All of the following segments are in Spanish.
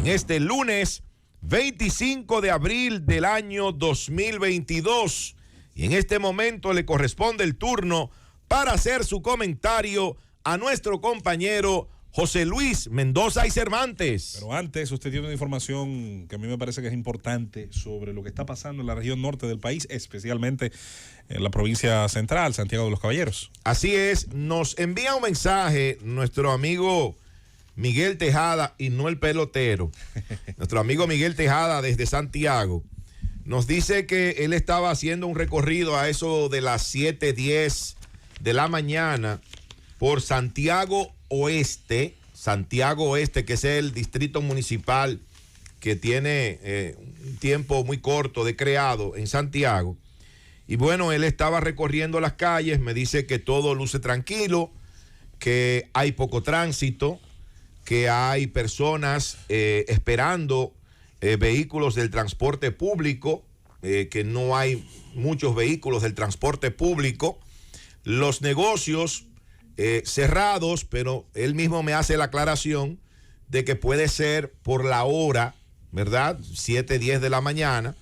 en este lunes 25 de abril del año 2022. Y en este momento le corresponde el turno para hacer su comentario a nuestro compañero José Luis Mendoza y Cervantes. Pero antes, usted tiene una información que a mí me parece que es importante sobre lo que está pasando en la región norte del país, especialmente en la provincia central, Santiago de los Caballeros. Así es, nos envía un mensaje nuestro amigo Miguel Tejada, y no el pelotero, nuestro amigo Miguel Tejada desde Santiago. Nos dice que él estaba haciendo un recorrido a eso de las 7:10 de la mañana por Santiago Oeste, que es el distrito municipal que tiene un tiempo muy corto de creado en Santiago. Y bueno, él estaba recorriendo las calles, me dice que todo luce tranquilo, que hay poco tránsito, que hay personas esperando vehículos del transporte público, que no hay muchos vehículos del transporte público, los negocios cerrados, pero él mismo me hace la aclaración de que puede ser por la hora, ¿verdad? 7:10 de la mañana,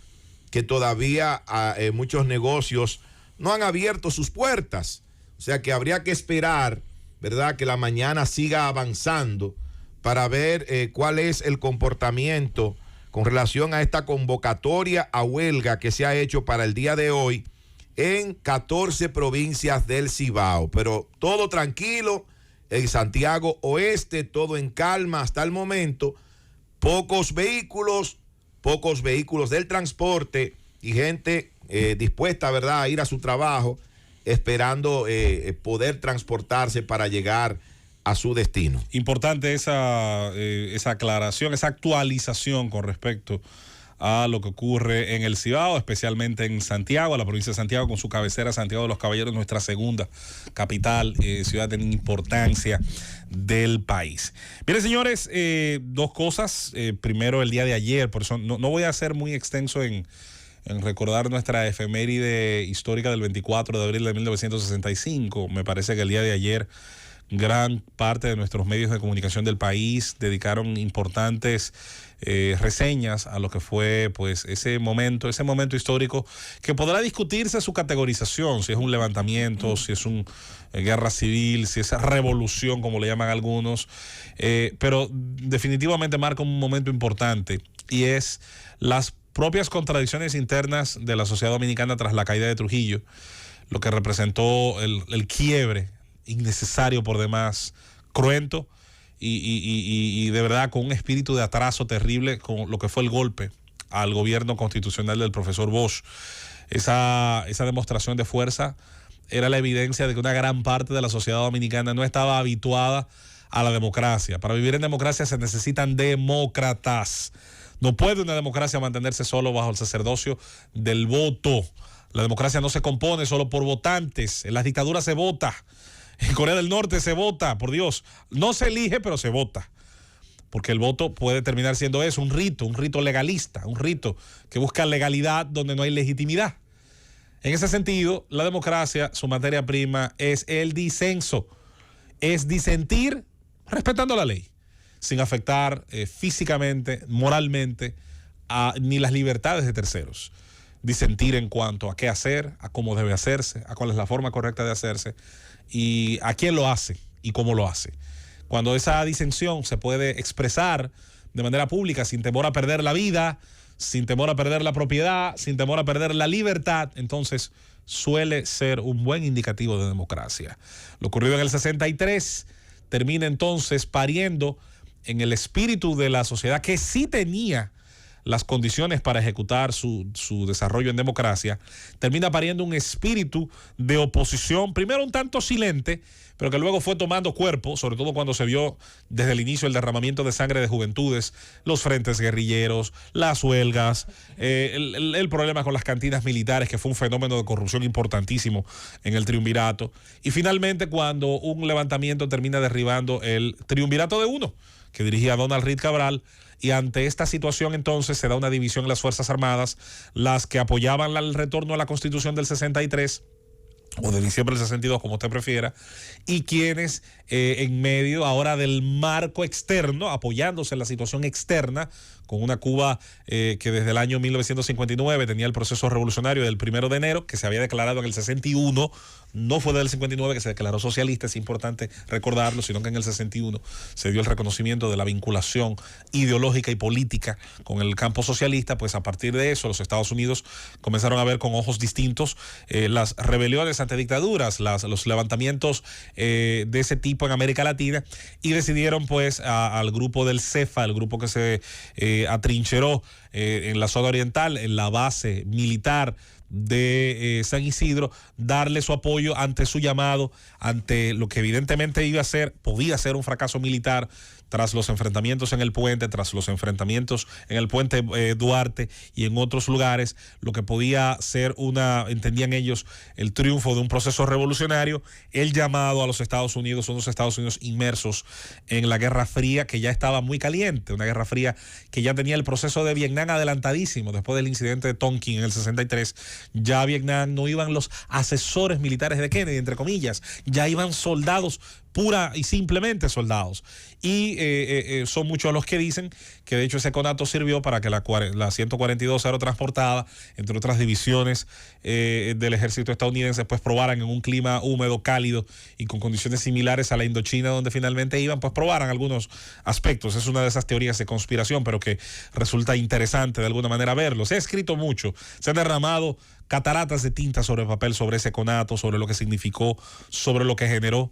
que todavía muchos negocios no han abierto sus puertas. O sea que habría que esperar, ¿verdad?, que la mañana siga avanzando para ver cuál es el comportamiento con relación a esta convocatoria a huelga que se ha hecho para el día de hoy en 14 provincias del Cibao. Pero todo tranquilo en Santiago Oeste, todo en calma hasta el momento. Pocos vehículos del transporte y gente dispuesta, ¿verdad?, a ir a su trabajo, esperando poder transportarse para llegar a su destino. Importante esa aclaración, esa actualización con respecto a lo que ocurre en el Cibao, especialmente en Santiago, la provincia de Santiago, con su cabecera Santiago de los Caballeros, nuestra segunda capital, ciudad de importancia del país. Miren, señores, dos cosas. Primero, el día de ayer, por eso no voy a ser muy extenso en recordar nuestra efeméride histórica del 24 de abril de 1965. Me parece que el día de ayer gran parte de nuestros medios de comunicación del país dedicaron importantes reseñas a lo que fue pues ese momento histórico, que podrá discutirse su categorización, si es un levantamiento, si es una guerra civil, si es revolución, como le llaman algunos, pero definitivamente marca un momento importante, y es las propias contradicciones internas de la sociedad dominicana tras la caída de Trujillo, lo que representó el quiebre innecesario por demás, cruento y de verdad con un espíritu de atraso terrible con lo que fue el golpe al gobierno constitucional del profesor Bosch. Esa demostración de fuerza era la evidencia de que una gran parte de la sociedad dominicana no estaba habituada a la democracia. Para vivir en democracia se necesitan demócratas. No puede una democracia mantenerse solo bajo el sacerdocio del voto. La democracia no se compone solo por votantes. En las dictaduras se vota. En Corea del Norte se vota, por Dios. No se elige, pero se vota. Porque el voto puede terminar siendo eso, un rito legalista, un rito que busca legalidad donde no hay legitimidad. En ese sentido, la democracia, su materia prima es el disenso. Es disentir respetando la ley, sin afectar físicamente, moralmente, ni las libertades de terceros. Disentir en cuanto a qué hacer, a cómo debe hacerse, a cuál es la forma correcta de hacerse y a quién lo hace y cómo lo hace. Cuando esa disensión se puede expresar de manera pública sin temor a perder la vida, sin temor a perder la propiedad, sin temor a perder la libertad, entonces suele ser un buen indicativo de democracia. Lo ocurrido en el 63 termina entonces pariendo en el espíritu de la sociedad que sí tenía las condiciones para ejecutar su desarrollo en democracia, termina pariendo un espíritu de oposición, primero un tanto silente, pero que luego fue tomando cuerpo, sobre todo cuando se vio desde el inicio el derramamiento de sangre de juventudes, los frentes guerrilleros, las huelgas, el problema con las cantinas militares, que fue un fenómeno de corrupción importantísimo en el triunvirato, y finalmente cuando un levantamiento termina derribando el triunvirato de uno, que dirigía Donald Reed Cabral, y ante esta situación entonces se da una división en las Fuerzas Armadas, las que apoyaban el retorno a la Constitución del 63 o de diciembre del 62, como usted prefiera, y quienes en medio ahora del marco externo, apoyándose en la situación externa, con una Cuba que desde el año 1959 tenía el proceso revolucionario del 1 de enero, que se había declarado en el 61, no fue del 59 que se declaró socialista, es importante recordarlo, sino que en el 61 se dio el reconocimiento de la vinculación ideológica y política con el campo socialista. Pues a partir de eso los Estados Unidos comenzaron a ver con ojos distintos las rebeliones ante dictaduras, los levantamientos de ese tipo en América Latina, y decidieron pues al grupo del CEFA, el grupo que se atrincheró en la zona oriental, en la base militar de San Isidro, darle su apoyo ante su llamado, ante lo que evidentemente podía ser un fracaso militar tras los enfrentamientos en el puente, tras los enfrentamientos en el puente Duarte y en otros lugares, lo que podía ser entendían ellos, el triunfo de un proceso revolucionario, el llamado a los Estados Unidos, unos Estados Unidos inmersos en la Guerra Fría, que ya estaba muy caliente, una Guerra Fría que ya tenía el proceso de Vietnam adelantadísimo. Después del incidente de Tonkin en el 63, ya a Vietnam no iban los asesores militares de Kennedy, entre comillas, ya iban soldados, pura y simplemente soldados. Y son muchos los que dicen que de hecho ese conato sirvió para que la 142 aerotransportada, entre otras divisiones del ejército estadounidense, pues probaran en un clima húmedo, cálido y con condiciones similares a la Indochina donde finalmente iban, pues probaran algunos aspectos. Es una de esas teorías de conspiración, pero que resulta interesante de alguna manera verlo. Se ha escrito mucho, se han derramado cataratas de tinta sobre papel, sobre ese conato, sobre lo que significó, sobre lo que generó,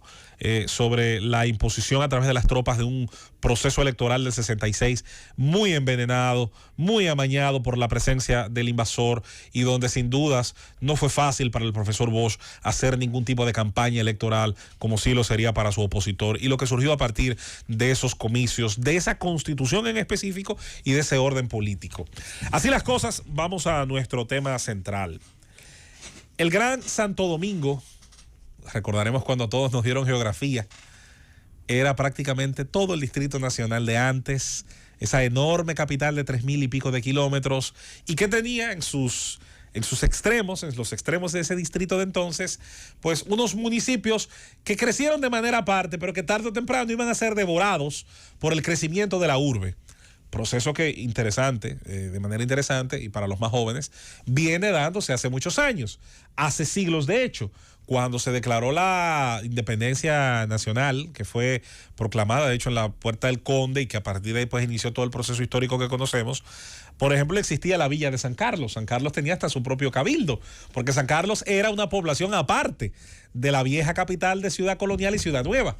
sobre la imposición a través de las tropas de un proceso electoral del 66 muy envenenado, muy amañado por la presencia del invasor, y donde sin dudas no fue fácil para el profesor Bosch hacer ningún tipo de campaña electoral, como sí lo sería para su opositor, y lo que surgió a partir de esos comicios, de esa constitución en específico y de ese orden político. Así las cosas, vamos a nuestro tema central. El Gran Santo Domingo, recordaremos cuando todos nos dieron geografía, era prácticamente todo el Distrito Nacional de antes, esa enorme capital de 3,000 y pico de kilómetros, y que tenía en sus extremos, en los extremos de ese distrito de entonces, pues unos municipios que crecieron de manera aparte, pero que tarde o temprano iban a ser devorados por el crecimiento de la urbe. Proceso que de manera interesante, y para los más jóvenes, viene dándose hace muchos años, hace siglos de hecho, cuando se declaró la independencia nacional, que fue proclamada de hecho en la Puerta del Conde, y que a partir de ahí pues inició todo el proceso histórico que conocemos. Por ejemplo, existía la villa de San Carlos. San Carlos tenía hasta su propio cabildo, porque San Carlos era una población aparte de la vieja capital de Ciudad Colonial y Ciudad Nueva.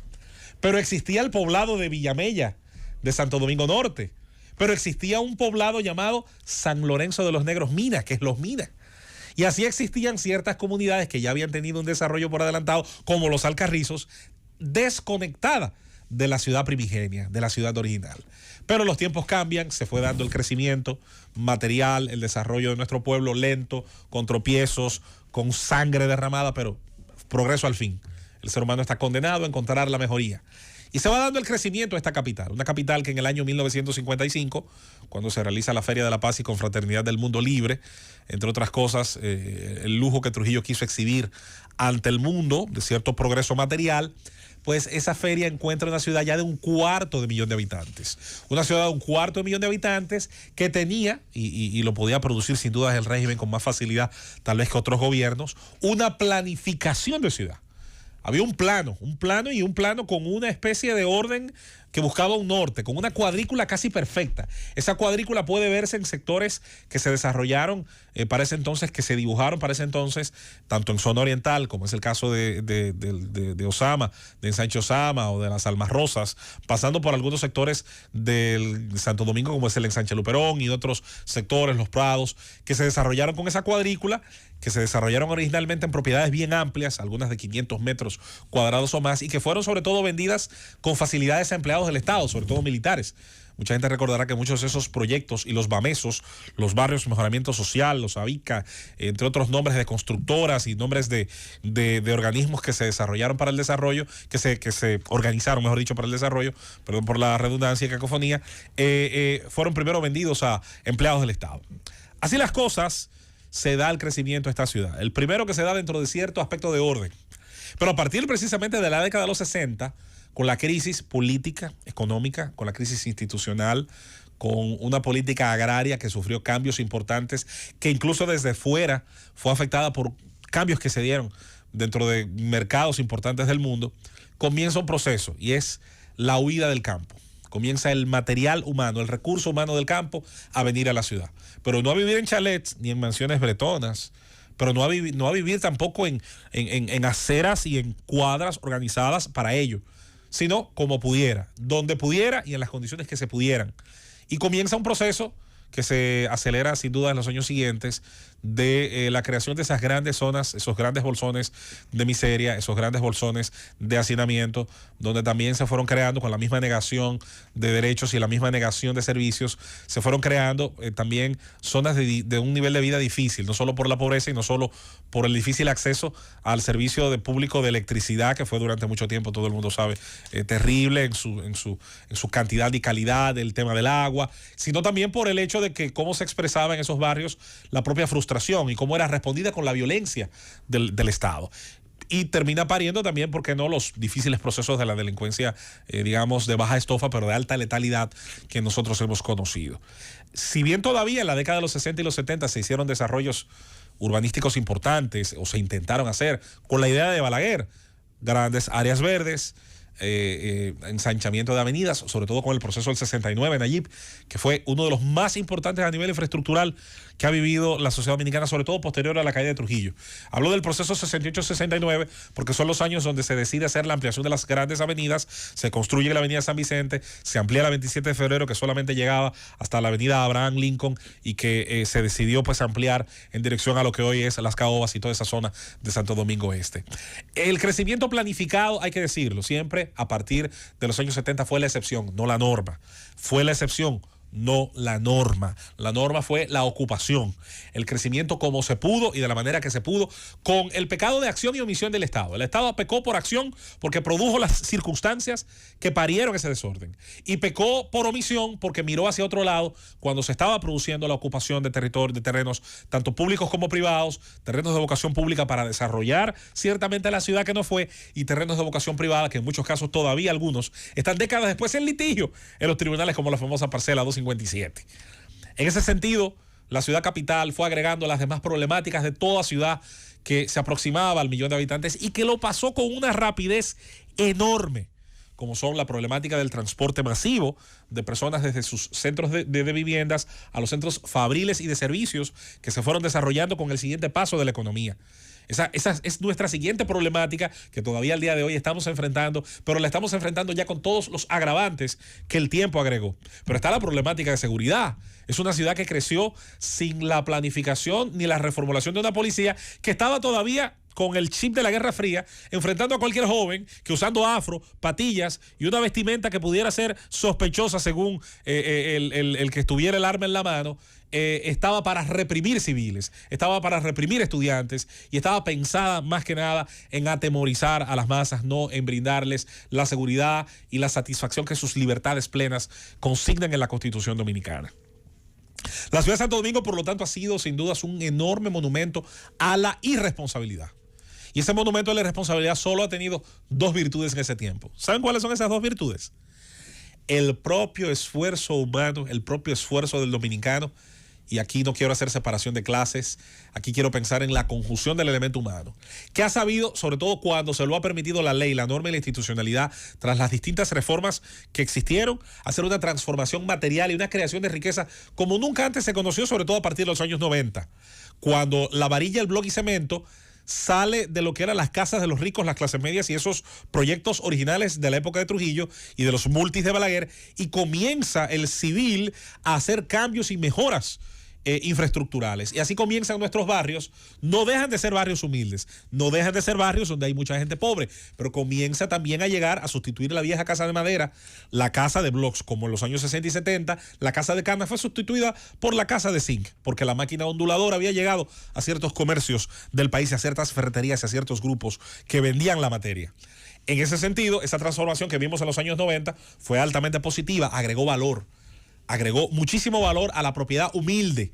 Pero existía el poblado de Villamella, de Santo Domingo Norte. Pero existía un poblado llamado San Lorenzo de los Negros Minas, que es Los Minas. Y así existían ciertas comunidades que ya habían tenido un desarrollo por adelantado, como los Alcarrizos, desconectada de la ciudad primigenia, de la ciudad original. Pero los tiempos cambian, se fue dando el crecimiento material, el desarrollo de nuestro pueblo lento, con tropiezos, con sangre derramada, pero progreso al fin. El ser humano está condenado a encontrar la mejoría. Y se va dando el crecimiento de esta capital, una capital que en el año 1955, cuando se realiza la Feria de la Paz y Confraternidad del Mundo Libre, entre otras cosas, el lujo que Trujillo quiso exhibir ante el mundo de cierto progreso material, pues esa feria encuentra una ciudad ya de 250,000 de habitantes. Una ciudad de 250,000 de habitantes que tenía, y lo podía producir sin duda el régimen con más facilidad tal vez que otros gobiernos, una planificación de ciudad. Había un plano con una especie de orden que buscaba un norte, con una cuadrícula casi perfecta. Esa cuadrícula puede verse en sectores que se desarrollaron para ese entonces, que se dibujaron para ese entonces, tanto en zona oriental, como es el caso de Osama, de Ensanche Osama o de las Almas Rosas, pasando por algunos sectores del Santo Domingo, como es el Ensanche Luperón y otros sectores, los Prados, que se desarrollaron con esa cuadrícula, que se desarrollaron originalmente en propiedades bien amplias, algunas de 500 metros cuadrados o más, y que fueron sobre todo vendidas con facilidades a empleados del Estado, sobre todo militares. Mucha gente recordará que muchos de esos proyectos y los BAMESOS, los barrios de mejoramiento social, los ABICA, entre otros nombres de constructoras y nombres de organismos que se desarrollaron para el desarrollo, que se organizaron, mejor dicho, para el desarrollo, perdón por la redundancia y cacofonía, fueron primero vendidos a empleados del Estado. Así las cosas, se da el crecimiento de esta ciudad. El primero que se da dentro de cierto aspecto de orden. Pero a partir precisamente de la década de los 60, con la crisis política, económica, con la crisis institucional, con una política agraria que sufrió cambios importantes, que incluso desde fuera fue afectada por cambios que se dieron dentro de mercados importantes del mundo, comienza un proceso y es la huida del campo. Comienza el material humano, el recurso humano del campo a venir a la ciudad. Pero no a vivir en chalets ni en mansiones bretonas, pero no a vivir tampoco en aceras y en cuadras organizadas para ello, sino como pudiera, donde pudiera y en las condiciones que se pudieran. Y comienza un proceso que se acelera sin duda en los años siguientes de la creación de esas grandes zonas, esos grandes bolsones de miseria, esos grandes bolsones de hacinamiento, donde también se fueron creando con la misma negación de derechos y la misma negación de servicios, se fueron creando también zonas de un nivel de vida difícil, no solo por la pobreza y no solo por el difícil acceso al servicio público de electricidad, que fue durante mucho tiempo, todo el mundo sabe, terrible en su cantidad y calidad, el tema del agua, sino también por el hecho de que cómo se expresaba en esos barrios la propia frustración y cómo era respondida con la violencia del Estado. Y termina pariendo también, ¿por qué no?, los difíciles procesos de la delincuencia, digamos, de baja estofa, pero de alta letalidad que nosotros hemos conocido. Si bien todavía en la década de los 60 y los 70 se hicieron desarrollos urbanísticos importantes, o se intentaron hacer, con la idea de Balaguer, grandes áreas verdes, ensanchamiento de avenidas, sobre todo con el proceso del 69 en Nayib, que fue uno de los más importantes a nivel infraestructural que ha vivido la sociedad dominicana, sobre todo posterior a la caída de Trujillo. Hablo del proceso 68-69 porque son los años donde se decide hacer la ampliación de las grandes avenidas, se construye la avenida San Vicente, se amplía la 27 de febrero, que solamente llegaba hasta la avenida Abraham Lincoln, y que se decidió pues ampliar en dirección a lo que hoy es Las Caobas y toda esa zona de Santo Domingo Este. El crecimiento planificado, hay que decirlo, siempre a partir de los años 70 fue la excepción, no la norma. Fue la excepción, no la norma. La norma fue la ocupación, el crecimiento como se pudo y de la manera que se pudo, con el pecado de acción y omisión del Estado. El Estado pecó por acción porque produjo las circunstancias que parieron ese desorden, y pecó por omisión porque miró hacia otro lado cuando se estaba produciendo la ocupación de territorios, de terrenos tanto públicos como privados, terrenos de vocación pública para desarrollar ciertamente la ciudad que no fue, y terrenos de vocación privada que en muchos casos todavía algunos están décadas después en litigio en los tribunales, como la famosa parcela 257. En ese sentido, la ciudad capital fue agregando las demás problemáticas de toda ciudad que se aproximaba al 1.000.000 de habitantes, y que lo pasó con una rapidez enorme, como son la problemática del transporte masivo de personas desde sus centros de viviendas a los centros fabriles y de servicios que se fueron desarrollando con el siguiente paso de la economía. Esa es nuestra siguiente problemática que todavía al día de hoy estamos enfrentando, pero la estamos enfrentando ya con todos los agravantes que el tiempo agregó. Pero está la problemática de seguridad. Es una ciudad que creció sin la planificación ni la reformulación de una policía que estaba todavía con el chip de la Guerra Fría, enfrentando a cualquier joven que, usando afro, patillas y una vestimenta que pudiera ser sospechosa según el que estuviera el arma en la mano, estaba para reprimir civiles, estaba para reprimir estudiantes, y estaba pensada más que nada en atemorizar a las masas, no en brindarles la seguridad y la satisfacción que sus libertades plenas consignan en la Constitución Dominicana. La ciudad de Santo Domingo, por lo tanto, ha sido sin dudas un enorme monumento a la irresponsabilidad. Y ese monumento a la irresponsabilidad solo ha tenido dos virtudes en ese tiempo. ¿Saben cuáles son esas dos virtudes? El propio esfuerzo humano, el propio esfuerzo del dominicano. Y aquí no quiero hacer separación de clases, aquí quiero pensar en la conjunción del elemento humano, que ha sabido, sobre todo cuando se lo ha permitido la ley, la norma y la institucionalidad, tras las distintas reformas que existieron, hacer una transformación material y una creación de riqueza como nunca antes se conoció, sobre todo a partir de los años 90, cuando la varilla, el bloque y cemento sale de lo que eran las casas de los ricos, las clases medias y esos proyectos originales de la época de Trujillo y de los multis de Balaguer, y comienza el civil a hacer cambios y mejoras infraestructurales. Y así comienzan nuestros barrios. No dejan de ser barrios humildes, no dejan de ser barrios donde hay mucha gente pobre, pero comienza también a llegar a sustituir la vieja casa de madera, la casa de blocks, como en los años 60 y 70, la casa de cana fue sustituida por la casa de zinc, porque la máquina onduladora había llegado a ciertos comercios del país, a ciertas ferreterías, a ciertos grupos que vendían la materia. En ese sentido, esa transformación que vimos en los años 90 fue altamente positiva, agregó valor, agregó muchísimo valor a la propiedad humilde,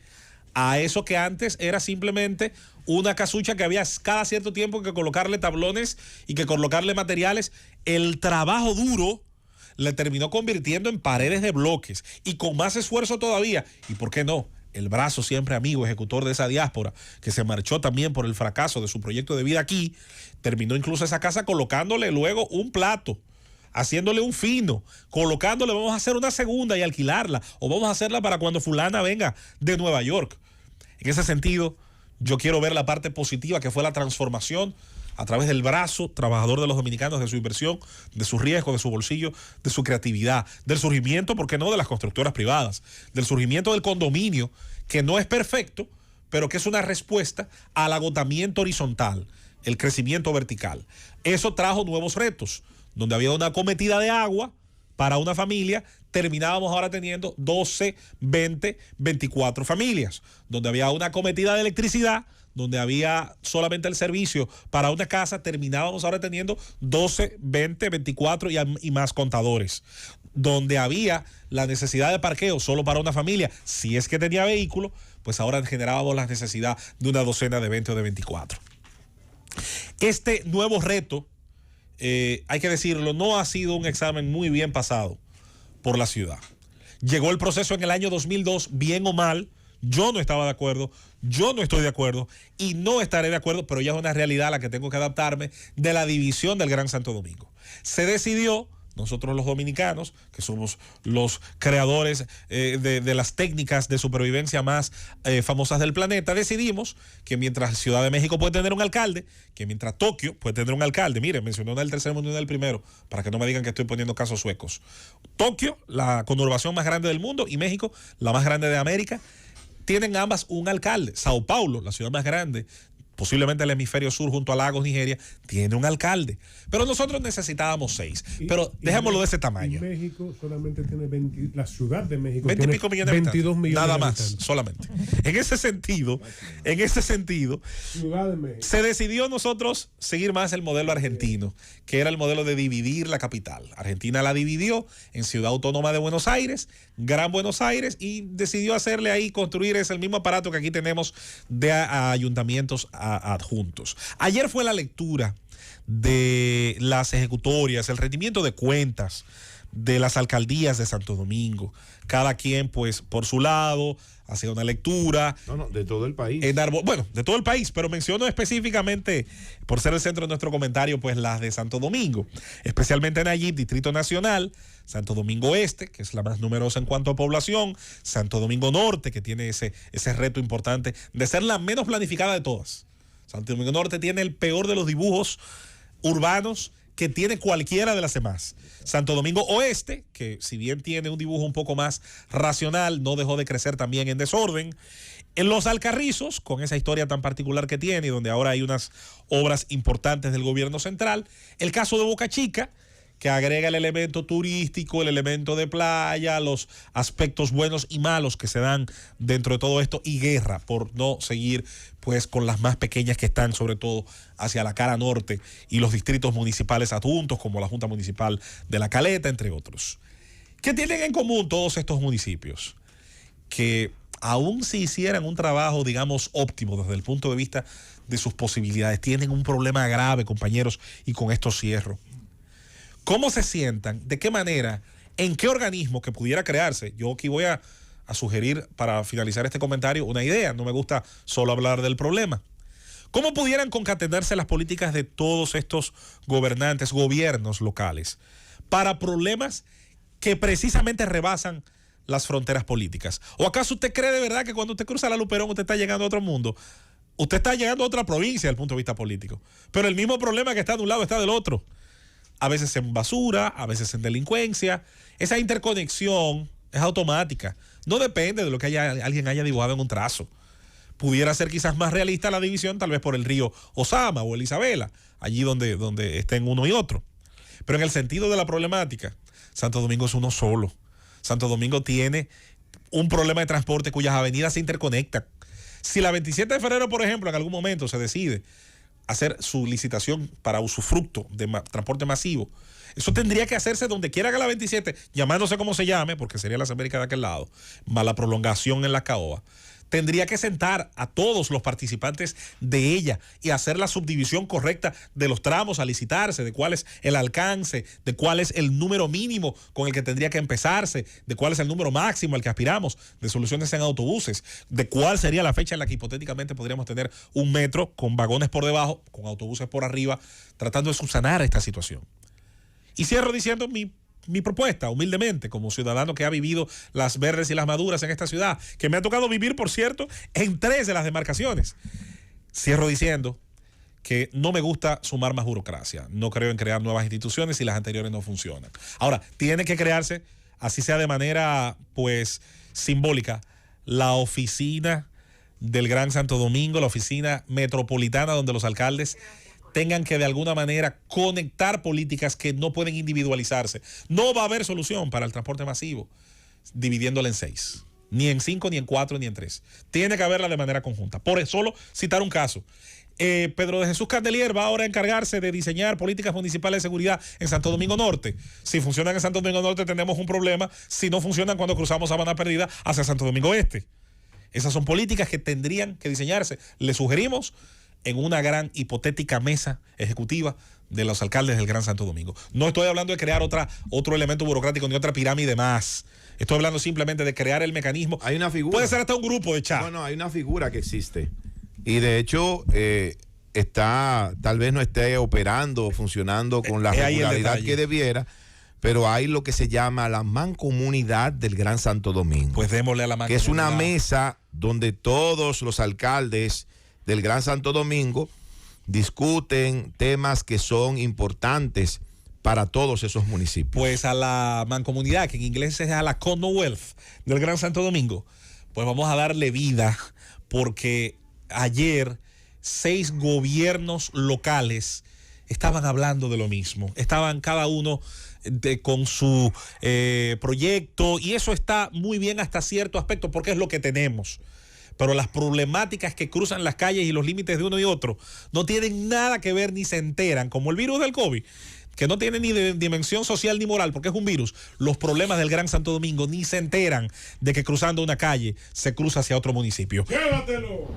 a eso que antes era simplemente una casucha que había cada cierto tiempo que colocarle tablones y que colocarle materiales. El trabajo duro le terminó convirtiendo en paredes de bloques y con más esfuerzo todavía. ¿Y por qué no? El brazo siempre amigo, ejecutor de esa diáspora, que se marchó también por el fracaso de su proyecto de vida aquí, terminó incluso esa casa colocándole luego un plato, haciéndole un fino, colocándole, vamos a hacer una segunda y alquilarla, o vamos a hacerla para cuando fulana venga de Nueva York. En ese sentido, yo quiero ver la parte positiva que fue la transformación a través del brazo trabajador de los dominicanos, de su inversión, de su riesgo, de su bolsillo, de su creatividad, del surgimiento, ¿por qué no?, de las constructoras privadas, del surgimiento del condominio, que no es perfecto, pero que es una respuesta al agotamiento horizontal, el crecimiento vertical. Eso trajo nuevos retos, donde había una cometida de agua para una familia, terminábamos ahora teniendo 12, 20, 24 familias, donde había una cometida de electricidad, donde había solamente el servicio para una casa, terminábamos ahora teniendo 12, 20, 24 y más contadores. Donde había la necesidad de parqueo solo para una familia, si es que tenía vehículo, pues ahora generábamos la necesidad de una docena de 20 o de 24. Este nuevo reto, hay que decirlo, no ha sido un examen muy bien pasado por la ciudad. Llegó el proceso en el año 2002, bien o mal. Yo no estaba de acuerdo, yo no estoy de acuerdo y no estaré de acuerdo, pero ya es una realidad a la que tengo que adaptarme, de la división del Gran Santo Domingo. Se decidió, nosotros los dominicanos, que somos los creadores de las técnicas de supervivencia más famosas del planeta, decidimos que mientras Ciudad de México puede tener un alcalde, que mientras Tokio puede tener un alcalde, miren, mencionó una del tercer mundo y una del primero, para que no me digan que estoy poniendo casos suecos. Tokio, la conurbación más grande del mundo, y México, la más grande de América, tienen ambas un alcalde. Sao Paulo, la ciudad más grande, posiblemente el hemisferio sur junto a Lagos, Nigeria, tiene un alcalde. Pero nosotros necesitábamos 6. Pero dejémoslo de ese tamaño. México solamente tiene 20, la ciudad de México 20 tiene y pico millones de 22 millones nada de más, habitantes. solamente. En ese sentido, Ciudad de México. se decidió nosotros seguir más el modelo argentino, que era el modelo de dividir la capital. Argentina la dividió en Ciudad Autónoma de Buenos Aires, Gran Buenos Aires, y decidió hacerle ahí, construir ese el mismo aparato que aquí tenemos de ayuntamientos adjuntos. Ayer fue la lectura de las ejecutorias, el rendimiento de cuentas de las alcaldías de Santo Domingo. Cada quien, pues, por su lado, hacía una lectura. No, de todo el país. Bueno, de todo el país, pero menciono específicamente, por ser el centro de nuestro comentario, pues las de Santo Domingo, especialmente Nayib, Distrito Nacional, Santo Domingo Este, que es la más numerosa en cuanto a población, Santo Domingo Norte, que tiene ese reto importante de ser la menos planificada de todas. Santo Domingo Norte tiene el peor de los dibujos urbanos que tiene cualquiera de las demás. Santo Domingo Oeste, que si bien tiene un dibujo un poco más racional, no dejó de crecer también en desorden. En Los Alcarrizos, con esa historia tan particular que tiene y donde ahora hay unas obras importantes del gobierno central. El caso de Boca Chica, que agrega el elemento turístico, el elemento de playa, los aspectos buenos y malos que se dan dentro de todo esto, y Guerra, por no seguir pues con las más pequeñas que están sobre todo hacia la cara norte, y los distritos municipales adjuntos como la Junta Municipal de La Caleta, entre otros. ¿Qué tienen en común todos estos municipios? Que aun si hicieran un trabajo, digamos, óptimo desde el punto de vista de sus posibilidades, tienen un problema grave, compañeros, y con esto cierro. ¿Cómo se sientan? ¿De qué manera? ¿En qué organismo que pudiera crearse? Yo aquí voy a sugerir, para finalizar este comentario, una idea. No me gusta solo hablar del problema. ¿Cómo pudieran concatenarse las políticas de todos estos gobernantes, gobiernos locales, para problemas que precisamente rebasan las fronteras políticas? ¿O acaso usted cree de verdad que cuando usted cruza la Luperón usted está llegando a otro mundo? Usted está llegando a otra provincia desde el punto de vista político. Pero el mismo problema que está de un lado está del otro. A veces en basura, a veces en delincuencia. Esa interconexión es automática. No depende de lo que alguien haya dibujado en un trazo. Pudiera ser quizás más realista la división, tal vez por el río Osama o el Isabela, allí donde estén uno y otro. Pero en el sentido de la problemática, Santo Domingo es uno solo. Santo Domingo tiene un problema de transporte cuyas avenidas se interconectan. Si la 27 de febrero, por ejemplo, en algún momento se decide hacer su licitación para usufructo de transporte masivo, eso tendría que hacerse donde quiera que la 27, llamándose como se llame, porque sería las Américas de aquel lado, más la prolongación en la Caoba, tendría que sentar a todos los participantes de ella y hacer la subdivisión correcta de los tramos a licitarse, de cuál es el alcance, de cuál es el número mínimo con el que tendría que empezarse, de cuál es el número máximo al que aspiramos, de soluciones en autobuses, de cuál sería la fecha en la que hipotéticamente podríamos tener un metro con vagones por debajo, con autobuses por arriba, tratando de subsanar esta situación. Y cierro diciendo mi propuesta, humildemente, como ciudadano que ha vivido las verdes y las maduras en esta ciudad, que me ha tocado vivir, por cierto, en 3 de las demarcaciones. Cierro diciendo que no me gusta sumar más burocracia. No creo en crear nuevas instituciones si las anteriores no funcionan. Ahora, tiene que crearse, así sea de manera, pues, simbólica, la oficina del Gran Santo Domingo, la oficina metropolitana donde los alcaldes tengan que de alguna manera conectar políticas que no pueden individualizarse. No va a haber solución para el transporte masivo dividiéndola en 6, ni en 5, ni en 4, ni en 3. Tiene que haberla de manera conjunta. Por solo citar un caso. Pedro de Jesús Candelier va ahora a encargarse de diseñar políticas municipales de seguridad en Santo Domingo Norte. Si funcionan en Santo Domingo Norte tenemos un problema. Si no funcionan cuando cruzamos Sabana Perdida hacia Santo Domingo Este. Esas son políticas que tendrían que diseñarse. Le sugerimos en una gran hipotética mesa ejecutiva de los alcaldes del Gran Santo Domingo. No estoy hablando de crear otro elemento burocrático ni otra pirámide más. Estoy hablando simplemente de crear el mecanismo. Hay una figura. Puede ser hasta un grupo de chat. No, hay una figura que existe. Y de hecho, tal vez no esté operando, funcionando con la regularidad que debiera, pero hay lo que se llama la mancomunidad del Gran Santo Domingo. Pues démosle a la mancomunidad. Que es una mesa donde todos los alcaldes del Gran Santo Domingo discuten temas que son importantes para todos esos municipios. Pues a la mancomunidad, que en inglés es a la Commonwealth del Gran Santo Domingo, pues vamos a darle vida, porque ayer 6 gobiernos locales estaban hablando de lo mismo. Estaban cada uno con su proyecto, y eso está muy bien hasta cierto aspecto porque es lo que tenemos. Pero las problemáticas que cruzan las calles y los límites de uno y otro no tienen nada que ver ni se enteran, como el virus del COVID, que no tiene ni dimensión social ni moral porque es un virus. Los problemas del Gran Santo Domingo ni se enteran de que cruzando una calle se cruza hacia otro municipio. ¡Llévatelo!